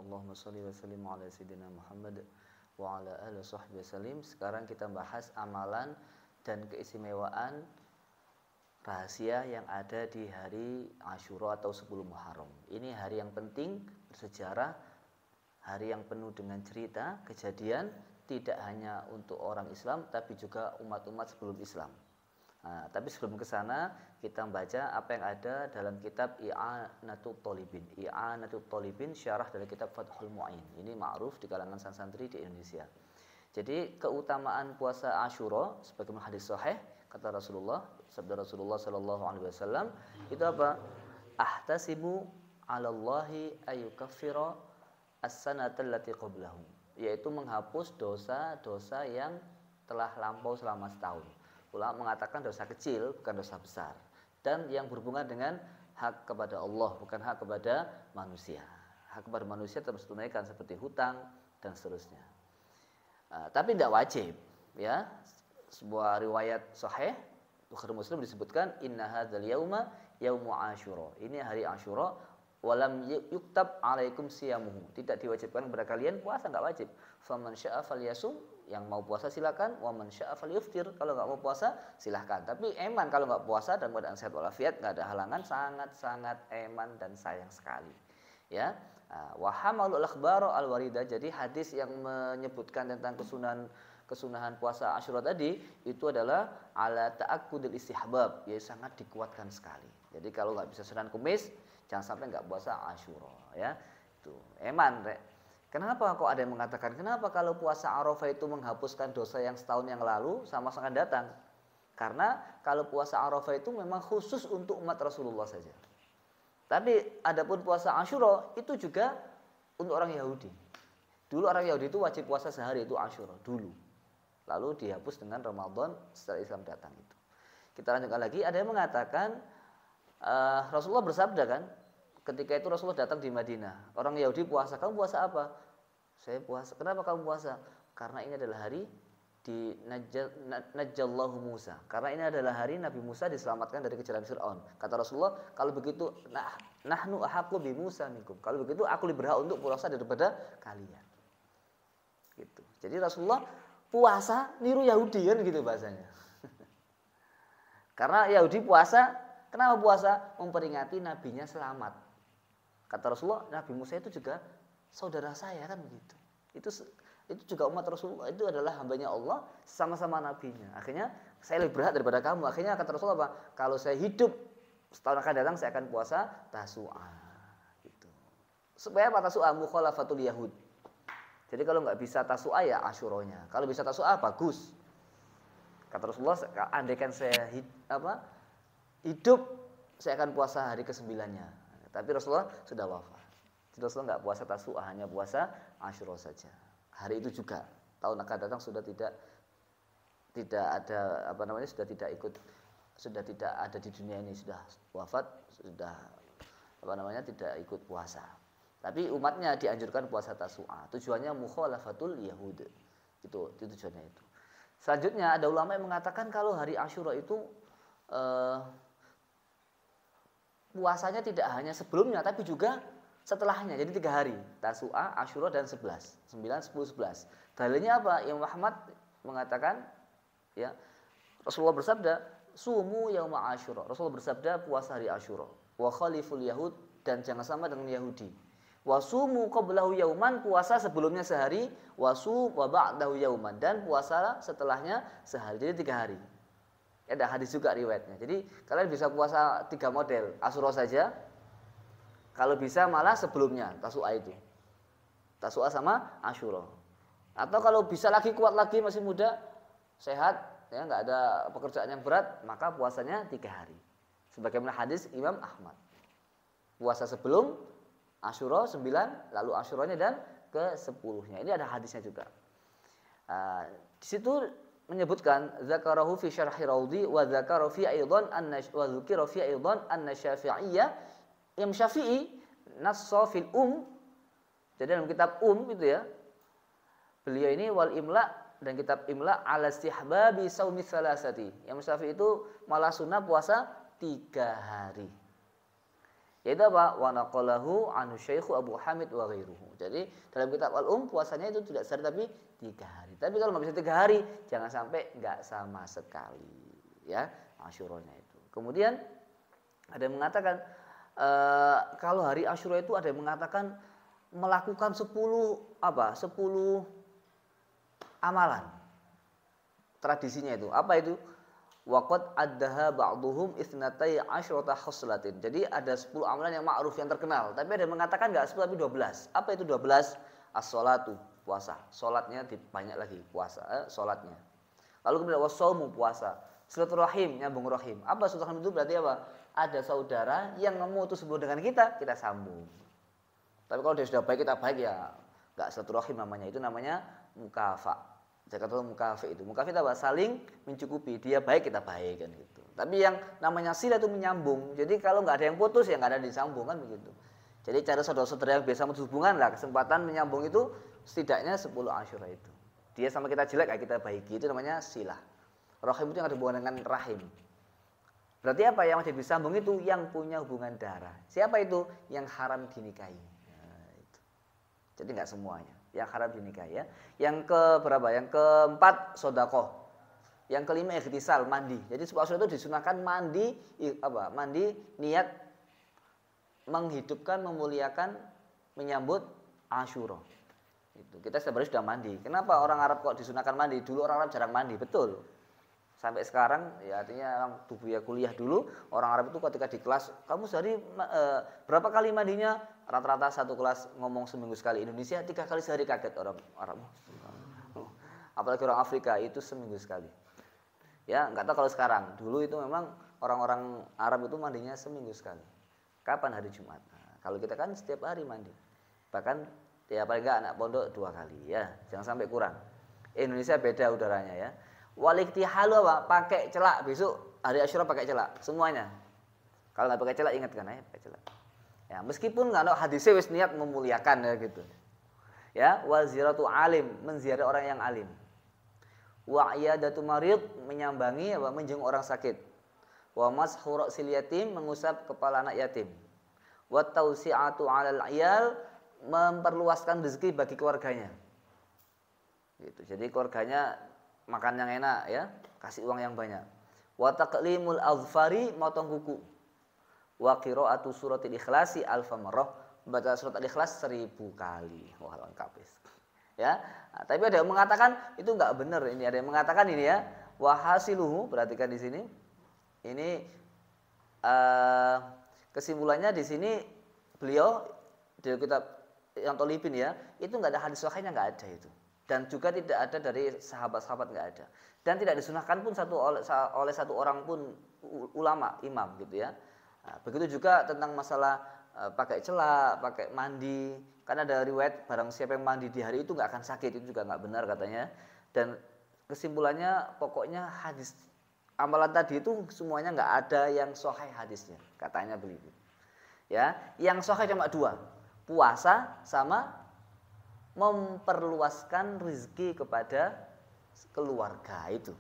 Allahumma sholli wa sallim ala sayyidina Muhammad wa ala alihi washabbihi wasallim. Sekarang kita bahas amalan dan keistimewaan rahasia yang ada di hari Asyura atau 10 Muharram. Ini hari yang penting, bersejarah, hari yang penuh dengan cerita, kejadian, tidak hanya untuk orang Islam tapi juga umat-umat sebelum Islam. Nah, tapi sebelum ke sana kita membaca apa yang ada dalam kitab I'anatul Thalibin. I'anatul Thalibin syarah dari kitab Fathul Mu'in. Ini ma'ruf di kalangan santri di Indonesia. Jadi keutamaan puasa Asyura sebagaimana hadis sahih kata Rasulullah, sabda Rasulullah sallallahu alaihi wasallam itu apa? Ahtasibu 'ala Allahi ayyukaffira as-sanata allati qablahu, yaitu menghapus dosa-dosa yang telah lampau selama setahun. Ulama mengatakan dosa kecil bukan dosa besar, dan yang berhubungan dengan hak kepada Allah bukan hak kepada manusia. Hak kepada manusia terus tunaikan seperti hutang dan seterusnya. Tapi tidak wajib, ya. Sebuah riwayat sahih Bukhari Muslim disebutkan inna hadzal yauma yaumu Asyura. Ini hari Asyura, walam yuktab alaikum siyamuhu. Tidak diwajibkan kepada kalian puasa, enggak wajib. Faman syaa'a falyasum, yang mau puasa silakan, wa man syaa'a falyuftir, kalau enggak mau puasa silakan. Tapi eman kalau enggak puasa dan keadaan sehat walafiat, enggak ada halangan, sangat-sangat eman dan sayang sekali. Ya. Wa hamalul akhbar al-waridah. Jadi hadis yang menyebutkan tentang kesunahan puasa Asyura tadi itu adalah ala ta'akkudil istihbab, ya sangat dikuatkan sekali. Jadi kalau nggak bisa Senin Kamis, jangan sampai nggak puasa Asyura, ya. Itu eman, Rek. Kenapa kok ada yang mengatakan kenapa kalau puasa Arafah itu menghapuskan dosa yang setahun yang lalu sama akan datang? Karena kalau puasa Arafah itu memang khusus untuk umat Rasulullah saja. Tapi adapun puasa Asyura itu juga untuk orang Yahudi. Dulu orang Yahudi itu wajib puasa sehari itu Asyura dulu. Lalu dihapus dengan Ramadan setelah Islam datang itu. Kita lanjutkan lagi. Ada yang mengatakan Rasulullah bersabda kan, ketika itu Rasulullah datang di Madinah. Orang Yahudi puasa. Kamu puasa apa? Saya puasa. Kenapa kamu puasa? Karena ini adalah hari di Najjallahu Musa. Karena ini adalah hari Nabi Musa diselamatkan dari kejaran Fir'aun. Kata Rasulullah, kalau begitu nahnu ahaqqu bi Musa minkum. Kalau begitu aku lebih berhak untuk puasa daripada kalian. Gitu. Jadi Rasulullah puasa niru Yahudi kan gitu bahasanya. Karena Yahudi puasa, kenapa puasa? Memperingati nabinya selamat. Kata Rasulullah, Nabi Musa itu juga saudara saya kan begitu. Itu juga umat Rasulullah, itu adalah hambanya Allah, sama-sama nabinya. Akhirnya saya lebih berhak daripada kamu. Akhirnya kata Rasulullah apa? Kalau saya hidup setahun akan datang saya akan puasa Tasu'ah. Gitu. Supaya apa Tasu'ah? Mukhalafatul Yahud. Jadi kalau nggak bisa Tasu'ah ya Asyuranya. Kalau bisa Tasu'ah bagus. Kata Rasulullah, andaikan saya hidup, saya akan puasa hari ke-9-nya. Tapi Rasulullah sudah wafat. Jadi Rasulullah nggak puasa Tasu'ah, hanya puasa Asyura saja. Hari itu juga tahun akan datang sudah tidak ada sudah tidak ada di dunia ini, sudah wafat, sudah tidak ikut puasa. Tapi umatnya dianjurkan puasa Tasu'ah. Tujuannya mukhalafatul Yahud. Itu tujuannya itu. Selanjutnya ada ulama yang mengatakan kalau hari Asyura itu puasanya tidak hanya sebelumnya tapi juga setelahnya. Jadi 3 hari, Tasu'ah, Asyura dan 11. 9, 10, 11. Dalilnya apa? Imam Ahmad mengatakan ya, Rasulullah bersabda, "Sumu yauma Asyura." Rasulullah bersabda, puasa hari Asyura. Wa khaliful yahud, dan jangan sama dengan Yahudi. Wasumu qablahu yauman, puasa sebelumnya sehari, wasu wa ba'dahu yauman, dan puasa setelahnya sehari. Jadi 3 hari. Ada hadis juga riwayatnya. Jadi kalian bisa puasa 3 model, Asyura saja. Kalau bisa malah sebelumnya Tasu'ah itu. Tasu'ah sama Asyura. Atau kalau bisa lagi kuat lagi masih muda, sehat, ya enggak ada pekerjaan yang berat, maka puasanya 3 hari. Sebagaimana hadis Imam Ahmad. Puasa sebelum Asyura 9, lalu Asyuranya dan ke-10-nya. Ini ada hadisnya juga. Di situ menyebutkan zakarahu fi syarhi raudi wa zakara fi aidan wa dzukira fi aidan anna Syafi'iyya, Imam Syafi'i nassa fil jadi dalam kitab itu ya. Beliau ini wal imla, dan kitab imla ala istihbabi saumi salasati. Imam Syafi'i itu malah sunnah puasa 3 hari. Yaitu apa? Wa naqalahu anu Syekh Abu Hamid wa ghairuhu. Jadi dalam kitab puasanya itu tidak sehari tapi 3 hari. Tapi kalau nggak bisa 3 hari, jangan sampai nggak sama sekali, ya, Asyuranya itu. Kemudian ada yang mengatakan kalau hari Asyura itu ada yang mengatakan melakukan 10 amalan. Tradisinya itu. Apa itu? Waqad addaha ba'duhum itsnatai asyrata khoslatin. Jadi ada 10 amalan yang ma'ruf yang terkenal. Tapi ada yang mengatakan enggak 10 tapi 12. Apa itu 12? As-sholatu, puasa. Salatnya banyak lagi puasa, salatnya. Lalu kemudian was-shaumu, puasa. Silaturahim, nyambung rahim. Apa silaturahim itu berarti apa? Ada saudara yang memutus hubungan dengan kita sambung. Tapi kalau dia sudah baik, kita baik ya enggak silaturahim namanya. Itu namanya mukafa. Jakarta mukafi itu. Mukafi itu apa? Saling mencukupi. Dia baik, kita baik kan gitu. Tapi yang namanya sila itu menyambung. Jadi kalau nggak ada yang putus ya nggak ada disambung kan begitu. Jadi cara saudara-saudara yang biasa memutus hubungan lah, kesempatan menyambung itu setidaknya 10 Asyura itu. Dia sama kita jelek ya kita baiki, itu namanya silah. Rahim itu yang ada hubungan dengan rahim. Berarti apa? Yang ada disambung itu yang punya hubungan darah. Siapa itu? Yang haram dinikahi. Nah, itu. Jadi nggak semuanya yang haram dinikahi, ya. Yang keberapa? Yang keempat sedekah. Yang kelima ikhtisal, mandi. Jadi puasa itu disunahkan mandi Mandi niat menghidupkan, memuliakan, menyambut Asyura. Itu. Kita setiap hari sudah mandi. Kenapa orang Arab kok disunahkan mandi? Dulu orang Arab jarang mandi, betul. Sampai sekarang ya artinya orang tubuh ya kuliah dulu, orang Arab itu ketika di kelas, kamu sehari berapa kali mandinya? Rata-rata satu kelas ngomong seminggu sekali. Indonesia 3 kali sehari, kaget orang Arab. Apalagi orang Afrika itu seminggu sekali. Ya, enggak tahu kalau sekarang. Dulu itu memang orang-orang Arab itu mandinya seminggu sekali. Kapan? Hari Jumat. Nah, kalau kita kan setiap hari mandi. Bahkan ya paling enggak anak pondok 2 kali ya. Jangan sampai kurang. Indonesia beda udaranya ya. Waliktihalu apa? Pakai celak besok hari Asyura pakai celak semuanya. Kalau nggak pakai celak ingatkan ya pakai celak. Ya meskipun nggak ada hadisnya wis niat memuliakan ya gitu. Ya waziratu alim menziarah orang yang alim. Wa iyadatu marid menyambangi menjenguk orang sakit. Wa mashu ra'sil yatim mengusap kepala anak yatim. Wa tausi'atu 'alal 'iyal memperluaskan rezeki bagi keluarganya. Gitu. Jadi keluarganya makan yang enak ya, kasih uang yang banyak. Wa taqlimul azfari motong kuku. Wa qira'atu suratil ikhlasi alfa marrah, baca surat al-ikhlas 1000 kali. Wah, lengkap ya. Nah, tapi ada yang mengatakan itu enggak benar ini, ada yang mengatakan ini ya. Wa hasiluhu, perhatikan di sini. Ini kesimpulannya di sini beliau di kitab yang Tolibin ya, itu enggak ada hadis sahihnya, enggak ada itu. Dan juga tidak ada dari sahabat-sahabat, nggak ada. Dan tidak disunahkan pun oleh satu orang pun ulama, imam gitu ya. Nah, begitu juga tentang masalah pakai celak, pakai mandi. Karena ada riwayat barang siapa yang mandi di hari itu nggak akan sakit, itu juga nggak benar katanya. Dan kesimpulannya pokoknya hadis amalan tadi itu semuanya nggak ada yang sahih hadisnya, katanya beliau. Ya, yang sahih cuma 2, puasa sama memperluaskan rezeki kepada keluarga itu.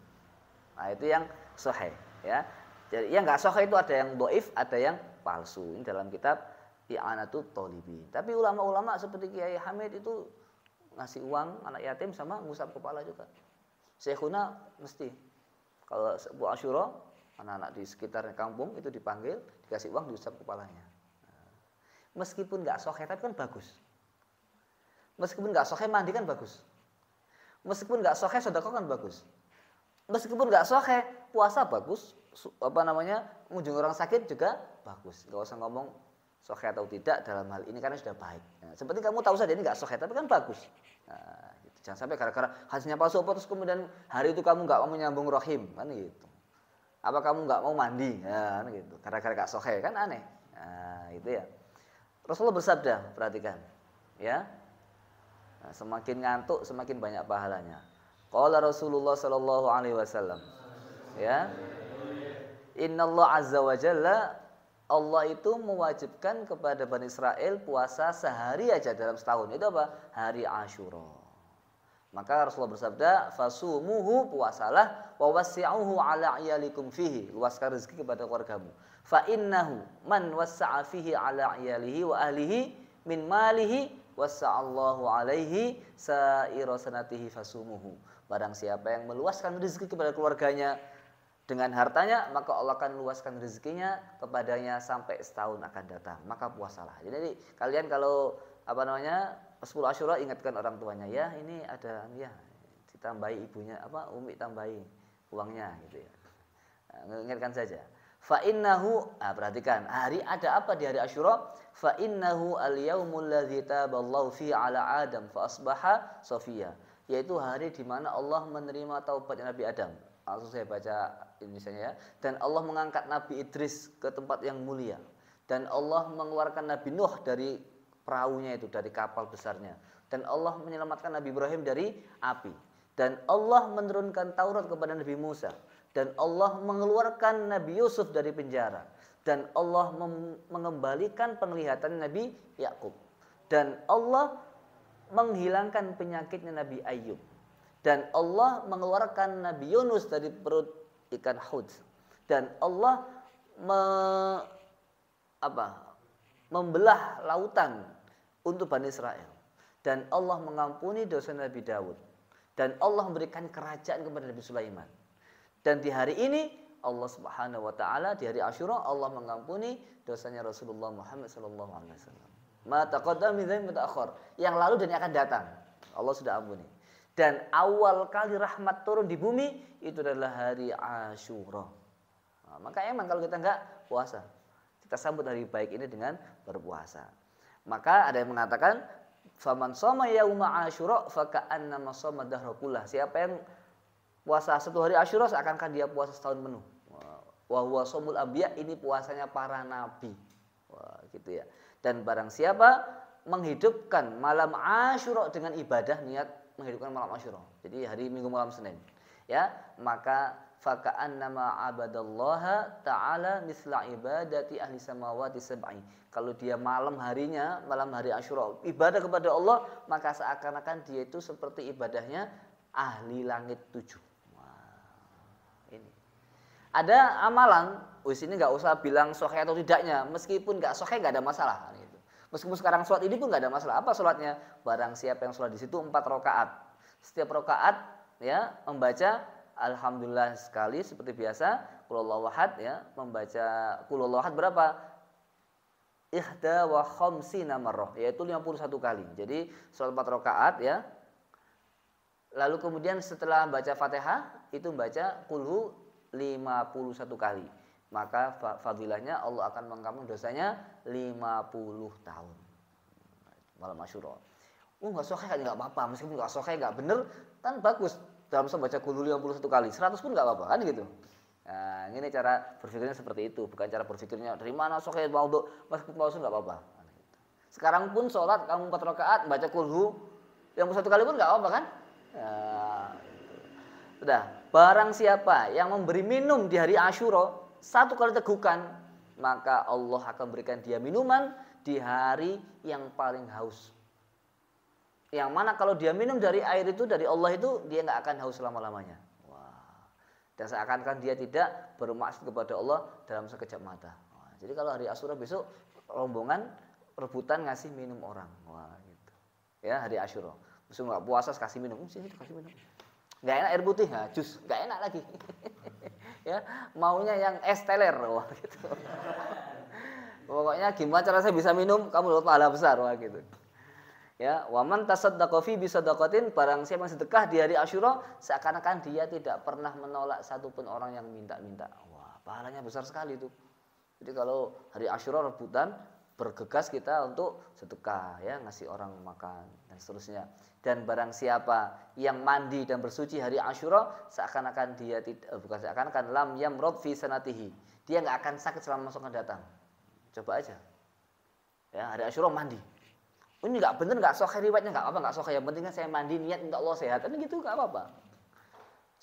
Nah, itu yang sahih ya. Jadi yang enggak sahih itu ada yang dhaif, ada yang palsu. Ini dalam kitab I'anatut Thalibin. Tapi ulama-ulama seperti Kiai Hamid itu ngasih uang anak yatim sama ngusap kepala juga. Syekhuna mesti kalau Bu Asyura, anak-anak di sekitar kampung itu dipanggil, dikasih uang, diusap kepalanya. Meskipun enggak sahih tapi kan bagus. Meskipun nggak sahih mandi kan bagus. Meskipun nggak sahih sedekah kan bagus. Meskipun nggak sahih puasa bagus. Mengunjungi orang sakit juga bagus. Nggak usah ngomong sahih atau tidak dalam hal ini karena sudah baik. Nah, seperti kamu tahu saja ini nggak sahih tapi kan bagus. Nah, gitu. Jangan sampai gara-gara hasilnya palsu terus kemudian hari itu kamu nggak mau menyambung rahim kan gitu. Apa kamu nggak mau mandi? Ya, kan gitu. Gara-gara nggak sahih kan aneh. Nah, itu ya. Rasulullah bersabda, perhatikan, ya. Nah, semakin ngantuk semakin banyak pahalanya. Qala Rasulullah sallallahu alaihi wasallam. Ya. Innallaha azza wa jalla, Allah itu mewajibkan kepada Bani Israel puasa sehari aja dalam setahun. Itu apa? Hari Asyura. Maka Rasulullah bersabda, fasumuhu, puasalah, wa wassi'uhu ala iyalikum fihi, luaskan rezeki kepada keluargamu. Fa innahu man wassa'a fihi ala iyalihi wa ahlihi min malihi wassa'allahu alaihi sa'ira sanatihi fasumuhu. Barang siapa yang meluaskan rezeki kepada keluarganya dengan hartanya, maka Allah akan luaskan rezekinya kepadanya sampai setahun akan datang. Maka puasalah. Jadi kalian kalau 10 Asyura ingatkan orang tuanya, ya ini ada ya ditambahi ibunya Umi tambahi uangnya gitu ya. Nah, ingatkan saja. Fa innahu, perhatikan, ada apa di hari Asyura? Fa innahu al-yaumul ladzi taballahu fi ala Adam fa asbaha safiya. Yaitu hari di mana Allah menerima taubat Nabi Adam. Langsung saya baca Indonesianya ya. Dan Allah mengangkat Nabi Idris ke tempat yang mulia. Dan Allah mengeluarkan Nabi Nuh dari perahunya itu, dari kapal besarnya. Dan Allah menyelamatkan Nabi Ibrahim dari api. Dan Allah menurunkan Taurat kepada Nabi Musa. Dan Allah mengeluarkan Nabi Yusuf dari penjara. Dan Allah mengembalikan penglihatan Nabi Yakub. Dan Allah menghilangkan penyakitnya Nabi Ayub. Dan Allah mengeluarkan Nabi Yunus dari perut ikan Hud. Dan Allah membelah lautan untuk Bani Israel. Dan Allah mengampuni dosa Nabi Daud. Dan Allah memberikan kerajaan kepada Nabi Sulaiman. Dan di hari ini Allah Subhanahu wa taala, di hari Asyura, Allah mengampuni dosanya Rasulullah Muhammad sallallahu alaihi wasallam. Ma taqaddama min dzambi ta'akhkhar. Yang lalu dan yang akan datang, Allah sudah ampuni. Dan awal kali rahmat turun di bumi itu adalah hari Asyura. Nah, maka emang kalau kita enggak puasa, kita sambut hari baik ini dengan berpuasa. Maka ada yang mengatakan, faman shoma yauma Asyura fa ka'annama shoma dahra kullah. Siapa yang puasa satu hari Asyura seakan-akan dia puasa setahun penuh. Wa huwa shaumul anbiya, ini puasanya para nabi. Wah, gitu ya. Dan barang siapa menghidupkan malam Asyura dengan ibadah, niat menghidupkan malam Asyura. Jadi hari Minggu malam Senin. Ya, maka faka'annama abadallaha ta'ala misla ibadati ahli samawati sab'i. Kalau dia malam harinya, malam hari Asyura, ibadah kepada Allah, maka seakan-akan dia itu seperti ibadahnya ahli langit 7. Wah, ini. Ada amalan, ini nggak usah bilang sahih atau tidaknya, meskipun nggak sahih nggak ada masalah. Gitu. Meskipun sekarang sholat ini pun nggak ada masalah. Apa sholatnya? Barang siapa yang sholat di situ 4 rakaat. Setiap rakaat ya membaca alhamdulillah sekali seperti biasa, qul huwallahu ahad ya, membaca qul huwallahu ahad berapa? Ihda wa khamsina marrah, yaitu 51 kali. Jadi sholat 4 rakaat ya. Lalu kemudian setelah baca Fatihah itu baca qul 51 kali. Maka fadilahnya Allah akan mengampuni dosanya 50 tahun. Malam Asyura. Enggak sahih kan enggak apa-apa, meskipun enggak sahih enggak benar kan bagus. Dalam membaca qul 51 kali, 100 pun enggak apa-apa kan gitu. Nah, ini cara berpikirnya seperti itu, bukan cara berpikirnya dari mana sahih mau meskipun palsu enggak apa-apa. Sekarang pun sholat kamu 4 rakaat baca qul 51 kali pun enggak apa-apa kan? Nah, sudah, barang siapa yang memberi minum di hari Asyura 1 kali tegukan, maka Allah akan berikan dia minuman di hari yang paling haus. Yang mana kalau dia minum dari air itu, dari Allah itu, dia nggak akan haus selama-lamanya. Wah. Dan seakan-akan dia tidak bermaksud kepada Allah dalam sekejap mata. Wah. Jadi kalau hari Asyura besok rombongan rebutan ngasih minum orang. Wah, gitu. Ya, hari Asyura. Musuh nggak puasa kasih minum, sini kasih minum. Nggak enak air putih, nah, jus nggak enak lagi. Ya, maunya yang es teler, wah gitu. Pokoknya gimana cara saya bisa minum, kamu dapat pahala besar, wah gitu. Ya, waman tasaddaqa fi bisadaqatin, barang siapa yang sedekah di hari Asyura seakan-akan dia tidak pernah menolak satupun orang yang minta-minta. Wah, pahalanya besar sekali itu. Jadi kalau hari Asyura rebutan, bergegas kita untuk sedekah ya, ngasih orang makan dan seterusnya. Dan barang siapa yang mandi dan bersuci hari Asyura seakan-akan dia bukan seakan-akan lam yamrad fi sanatihi. Dia enggak akan sakit selama masa akan datang. Coba aja. Ya, hari Asyura mandi. Ini enggak benar, enggak sahih riwayatnya, enggak apa, enggak sahih. Yang pentingnya saya mandi niat minta Allah sehat. Kan gitu enggak apa-apa.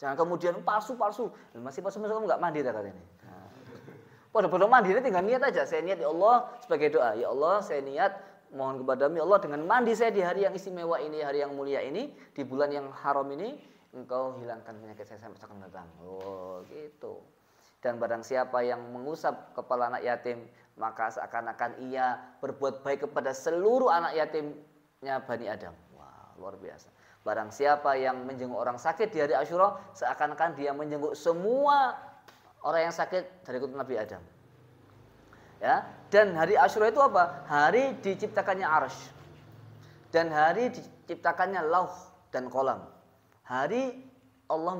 Jangan kemudian palsu-palsu. Masih palsu kamu enggak mandi katanya ini. Pada mandi ini tinggal niat aja. Saya niat ya Allah sebagai doa. Ya Allah, saya niat mohon kepadamu ya Allah, dengan mandi saya di hari yang istimewa ini, hari yang mulia ini, di bulan yang haram ini, engkau hilangkan penyakit saya sampai akan datang. Oh gitu. Dan barang siapa yang mengusap kepala anak yatim, maka seakan-akan ia berbuat baik kepada seluruh anak yatimnya Bani Adam. Wah, luar biasa. Barang siapa yang menjenguk orang sakit di hari Asyura, seakan-akan dia menjenguk semua orang yang sakit dari keturunan Nabi Adam. Ya, dan hari Asyura itu apa? Hari diciptakannya Arsy. Dan hari diciptakannya Lauh dan Qalam. Hari Allah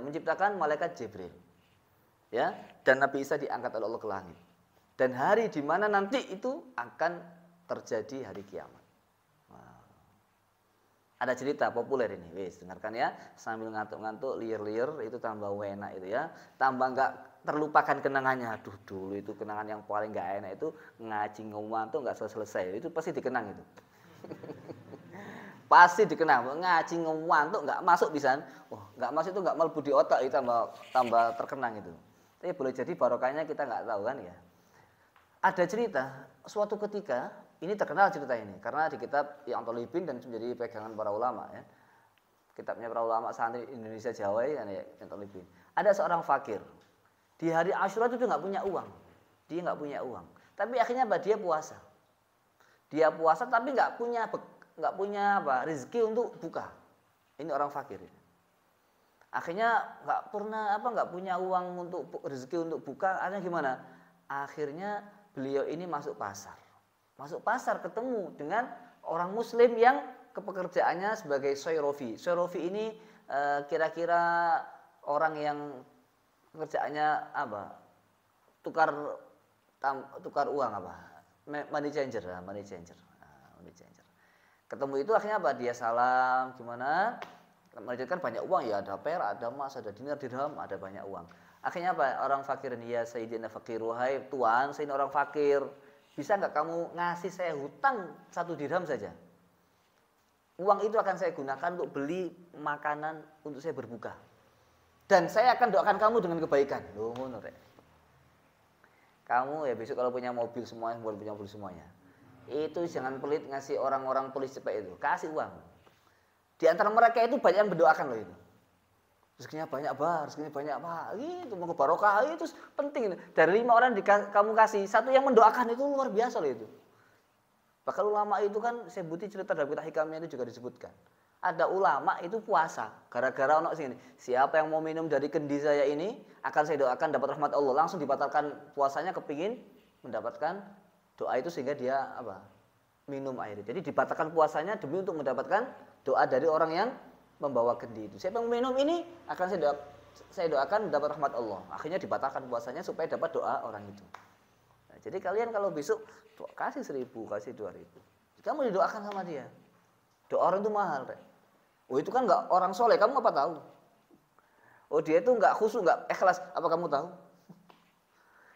menciptakan malaikat Jibril. Ya, dan Nabi Isa diangkat oleh Allah ke langit. Dan hari di mana nanti itu akan terjadi hari kiamat. Wow. Ada cerita populer ini, wis dengarkan ya, sambil ngantuk-ngantuk, liar-liar, itu tambah enak itu ya. Tambah enggak terlupakan kenangannya. Aduh, dulu itu kenangan yang paling enggak enak itu ngaji ngantuk enggak selesai. Itu pasti dikenang itu. Pasti dikenang, ngaji ngantuk enggak masuk pisan. Wah, enggak masuk itu enggak mlebu di otak, itu tambah terkenang itu. Tapi boleh jadi barokahnya kita enggak tahu kan ya. Ada cerita suatu ketika, ini terkenal cerita ini karena di kitab yang Thalibin dan menjadi pegangan para ulama ya. Kitabnya para ulama santri Indonesia Jawa ya, yang Thalibin. Ada seorang fakir. Di hari Asyura itu dia nggak punya uang. Dia nggak punya uang. Tapi akhirnya apa? Dia puasa. Dia puasa tapi nggak punya rezeki untuk buka. Ini orang fakir. Akhirnya nggak punya uang untuk rezeki untuk buka. Akhirnya gimana? Akhirnya beliau ini masuk pasar. Masuk pasar ketemu dengan orang Muslim yang pekerjaannya sebagai soyrofi. Soyrofi ini kira-kira orang yang pekerjaannya apa? Tukar uang apa? Money changer. Money changer. Ketemu itu akhirnya apa? Dia salam, gimana? Mereka kan banyak uang ya, ada perak, ada emas, ada dinar, dirham, ada banyak uang. Akhirnya apa? Orang fakir ini, ya Sayyidina fakir, wahai tuan, saya ini orang fakir. Bisa nggak kamu ngasih saya hutang 1 dirham saja? Uang itu akan saya gunakan untuk beli makanan untuk saya berbuka. Dan saya akan doakan kamu dengan kebaikan. Loh, ngono rek. Kamu ya besok kalau punya mobil semuanya, boleh punya mobil semuanya. Itu jangan pelit ngasih orang-orang polis cepet itu. Kasih uang. Di antara mereka itu banyak yang mendoakan loh itu. Rezekinya banyak rezekinya banyak gitu, mau barokah itu penting. Dari 5 orang kamu kasih, 1 yang mendoakan itu luar biasa loh itu. Bahkan ulama itu kan, saya buti cerita dalam kitab hikamnya itu juga disebutkan. Ada ulama itu puasa, gara-gara ono sini. Siapa yang mau minum dari kendi saya ini, akan saya doakan dapat rahmat Allah. Langsung dibatalkan puasanya, kepingin mendapatkan doa itu sehingga dia minum air. Jadi dibatalkan puasanya demi untuk mendapatkan doa dari orang yang membawa kendi itu. Siapa yang minum ini akan saya doakan dapat rahmat Allah. Akhirnya dibatalkan puasanya supaya dapat doa orang itu. Nah, jadi kalian kalau besok kasih 1.000, kasih 2.000, kamu didoakan sama dia. Doa orang itu mahal, Rek. Oh itu kan nggak orang soleh, kamu apa tahu? Oh dia itu nggak khusyuk, nggak ikhlas, apa kamu tahu?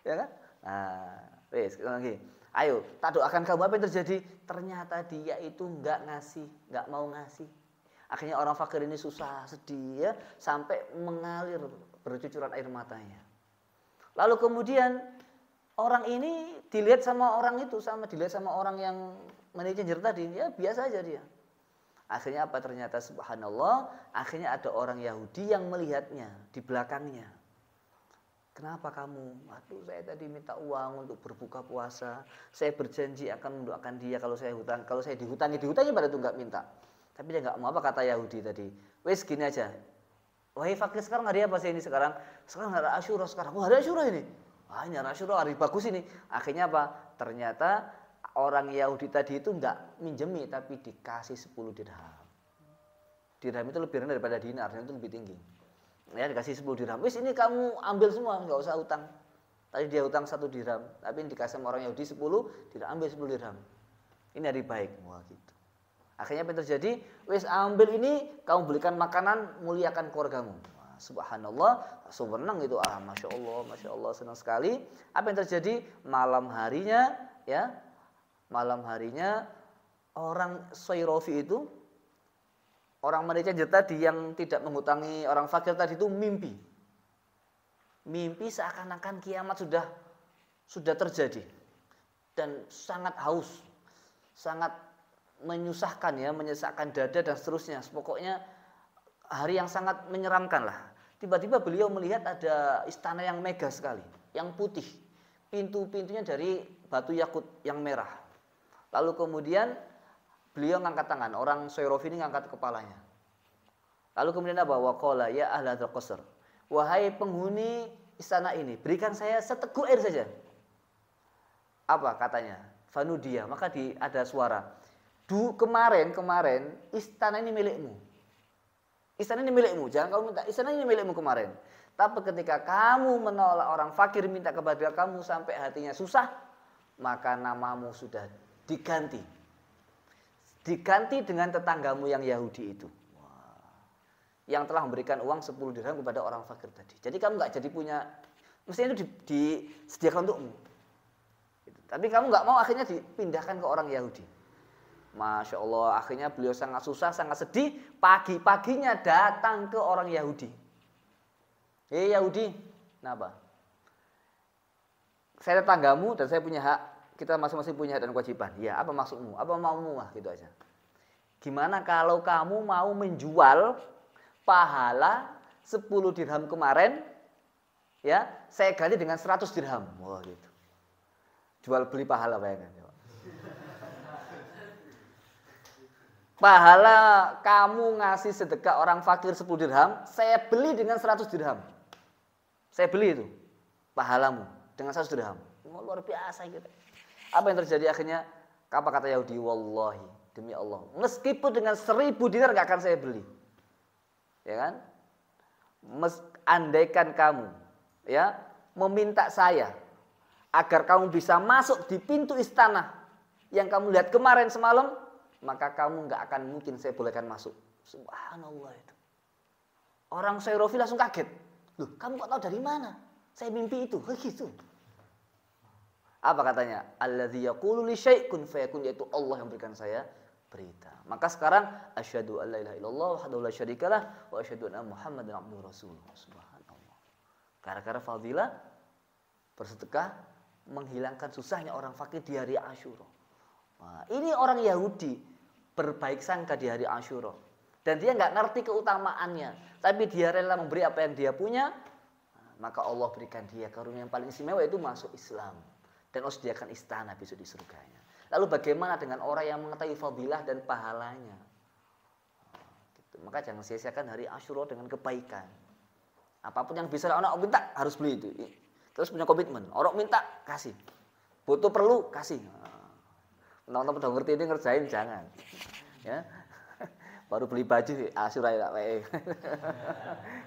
Ya kan? Nah, wes lagi. Ayo, tak doakan kamu, apa yang terjadi? Ternyata dia itu nggak mau ngasih. Akhirnya orang fakir ini susah, sedih ya, sampai mengalir bercucuran air matanya. Lalu kemudian orang ini dilihat sama orang itu, dilihat sama orang yang money changer tadi, ya biasa aja dia. Akhirnya apa? Ternyata subhanallah, akhirnya ada orang Yahudi yang melihatnya di belakangnya. Kenapa kamu? Aduh, saya tadi minta uang untuk berbuka puasa. Saya berjanji akan mendoakan dia kalau saya dihutangi pada itu nggak minta. Tapi dia nggak mau. Apa kata Yahudi tadi? Wes gini aja. Wahai fakir, sekarang hari apa sih ini sekarang? Sekarang hari Asyura sekarang. Oh, hari Asyura ini. Wah, ini hari Asyura, hari bagus ini. Akhirnya apa? Ternyata orang Yahudi tadi itu nggak minjemi, tapi dikasih 10 dirham. Dirham itu lebih rendah daripada dinar, itu lebih tinggi. Ya, dikasih 10 dirham. Wis ini kamu ambil semua, nggak usah utang. Tadi dia utang 1 dirham, tapi dikasih sama orang Yahudi 10, tidak ambil 10 dirham. Ini hari baik. Wah, gitu. Akhirnya apa yang terjadi? Wis ambil ini, kamu belikan makanan, muliakan keluargamu. Wah, subhanallah, langsung menang itu. Masya Allah, senang sekali. Apa yang terjadi? Malam harinya orang Soyrofi itu, orang money changer tadi yang tidak menghutangi orang fakir tadi itu mimpi. Mimpi seakan-akan kiamat sudah terjadi. dan sangat haus, sangat menyusahkan ya, menyesakkan dada dan seterusnya. Pokoknya hari yang sangat menyeramkan lah. Tiba-tiba beliau melihat ada istana yang megah sekali, yang putih. Pintu-pintunya dari batu yakut yang merah. Lalu kemudian beliau ngangkat tangan, orang Syairov ini ngangkat kepalanya. Lalu kemudian apa? Waqala ya ahladzal qasr. Wahai penghuni istana ini, berikan saya seteguk air saja. Apa katanya? Fanudia, maka ada suara. Kemarin istana ini milikmu. Istana ini milikmu, jangan kamu minta. Istana ini milikmu kemarin. Tapi ketika kamu menolak orang fakir minta kepada kamu sampai hatinya susah, maka namamu sudah diganti. Diganti dengan tetanggamu yang Yahudi itu. Yang telah memberikan uang 10 dirham kepada orang fakir tadi. Jadi kamu nggak jadi punya, mestinya itu disediakan untukmu. Tapi kamu nggak mau, akhirnya dipindahkan ke orang Yahudi. Masya Allah, akhirnya beliau sangat susah, sangat sedih. Pagi-paginya datang ke orang Yahudi. Hei Yahudi, kenapa? Saya tetanggamu dan saya punya hak. Kita masing-masing punya hak dan kewajiban. Ya, apa maksudmu? Apa maumu? Gitu aja. Gimana kalau kamu mau menjual pahala 10 dirham kemarin, ya, saya ganti dengan 100 dirham. Wah, gitu. Jual beli pahala, bayangkan. Pahala kamu ngasih sedekah orang fakir 10 dirham, saya beli dengan 100 dirham. Saya beli itu pahalamu dengan 100 dirham. Luar biasa gitu. Apa yang terjadi akhirnya? Apa kata Yahudi? Wallahi, demi Allah, meskipun dengan 1000 dinar gak akan saya beli. Ya kan? Andaikan kamu ya meminta saya agar kamu bisa masuk di pintu istana yang kamu lihat kemarin semalam, maka kamu nggak akan mungkin saya bolehkan masuk. Subhanallah itu. Orang Syairofi langsung kaget. Loh, kamu kok tahu dari mana? Saya mimpi itu. Begitu. Apa katanya? Alladzi yaqulu li syai' kun fayakun, yaitu Allah yang berikan saya berita. Maka sekarang asyhadu an la ilaha illallah wahdahu la syarikalah wa asyhadu anna Muhammadan abduhu rasuluh. Subhanallah. Gara-gara fadilah bersedekah menghilangkan susahnya orang fakir di hari Asyura. Nah, ini orang Yahudi berbaik sangka di hari Asyura. Dan dia nggak ngerti keutamaannya. Tapi dia rela memberi apa yang dia punya. Maka Allah berikan dia karunia yang paling istimewa, itu masuk Islam. Dan Allah sediakan istana besok di surganya. Lalu bagaimana dengan orang yang mengetahui fadilah dan pahalanya? Gitu. Maka jangan sia-siakan hari Asyura dengan kebaikan. Apapun yang bisa orang minta harus beli itu. Terus punya komitmen. Orang minta kasih. Butuh perlu kasih. Teman-teman udah ngerti ini ngerjain jangan. Ya. Baru beli baju Asyura ya,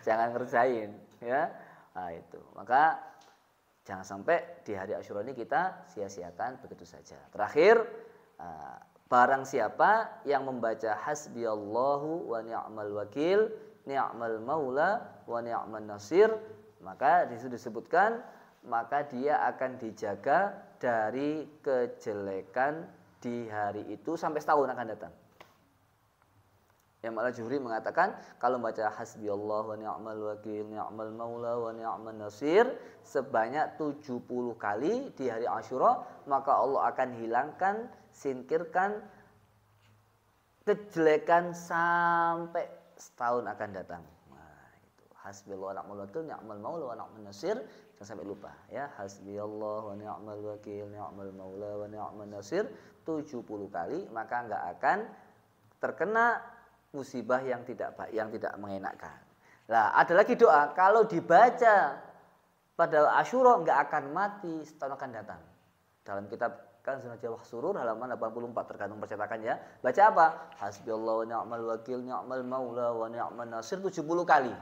jangan ngerjain, ya. Nah, itu. Maka jangan sampai di hari Asyura ini kita sia-siakan begitu saja. Terakhir, barang siapa yang membaca hasbiyallahu wa ni'mal wakil, ni'mal maula wa ni'man nasir, maka di situ disebutkan maka dia akan dijaga dari kejelekan di hari itu sampai setahun akan datang. Yang malah Juhri mengatakan kalau membaca hasbiyallah wa ni'mal wakil, ni'mal maula wa ni'man nasir sebanyak 70 kali di hari Asyura, maka Allah akan hilangkan, singkirkan kejelekan sampai setahun akan datang. Nah, itu hasbiyallah wa ni'mal wakil, ni'mal maula wa ni'man nasir, jangan sampai lupa ya. Hasbiyallah wa ni'mal wakil, ni'mal maula wa ni'man nasir 70 kali, maka enggak akan terkena musibah yang tidak mengenakkan. Nah, ada lagi doa kalau dibaca pada Asyura enggak akan mati, setahun akan datang. Dalam kitab Kanzul Najwa Surur halaman 84 tergantung percetakannya. Baca apa? Hasbiyallahu wa ni'mal wakil, ni'mal maula wa ni'man nasir 70 kali.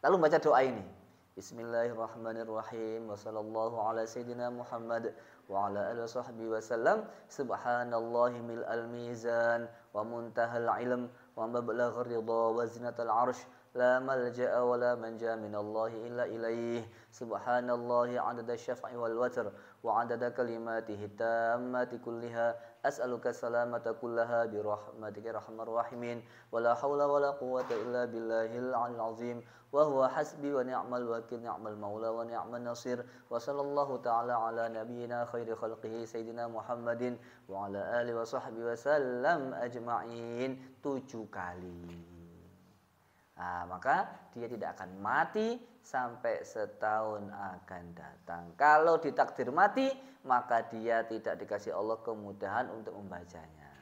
Lalu baca doa ini. Bismillahirrahmanirrahim. Wa sallallahu ala sayyidina Muhammad wa ala alihi washabbihi wasallam. Subhanallahi mil'al mizan wa muntahal ilm wa mablagh ridha wa zinatal arsh la malja'a wa la manja minallahi illa ilaih. Subhanallahi 'adada syaf'i wal watr wa 'adada kalimatihi tammati kulliha. As'aluka salamata kullaha bi rahmatika arhamar rahimin. Wa la haula wa la quwwata illa billahil 'aliyyil 'azim. Wa huwa hasbi wa ni'mal wakil, ni'mal maula wa ni'man nasir. Wa sallallahu ta'ala ala nabiyyina khairi khalqihi sayyidina Muhammadin wa ala alihi wa sahbihi wa sallam ajma'in. 7 kali. Nah, maka dia tidak akan mati sampai setahun akan datang. Kalau ditakdir mati, maka dia tidak dikasih Allah kemudahan untuk membacanya.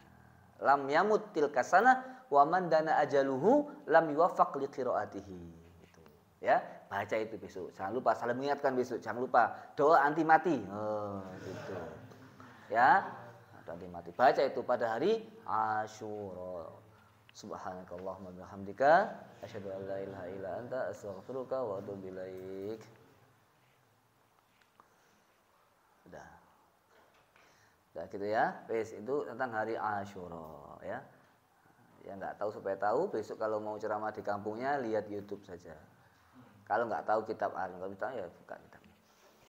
Lam yamut tilka sanah wa man dana ajaluhu lam yuwaffaq li qiraatihi. Gitu. Ya, baca itu besok. Jangan lupa, saling mengingatkan besok. Jangan lupa doa anti mati. Oh, gitu. Ya, anti mati. Baca itu pada hari Asyura. Subhanakallahumma bihamdika asyhadu an la ilaha illa anta astaghfiruka wa atubu ilaik. Udah. Udah gitu ya. Wes itu tentang hari Asyura ya. Yang nggak tahu supaya tahu, besok kalau mau ceramah di kampungnya lihat YouTube saja. Kalau nggak tahu kitab kalau tahu ya bukan.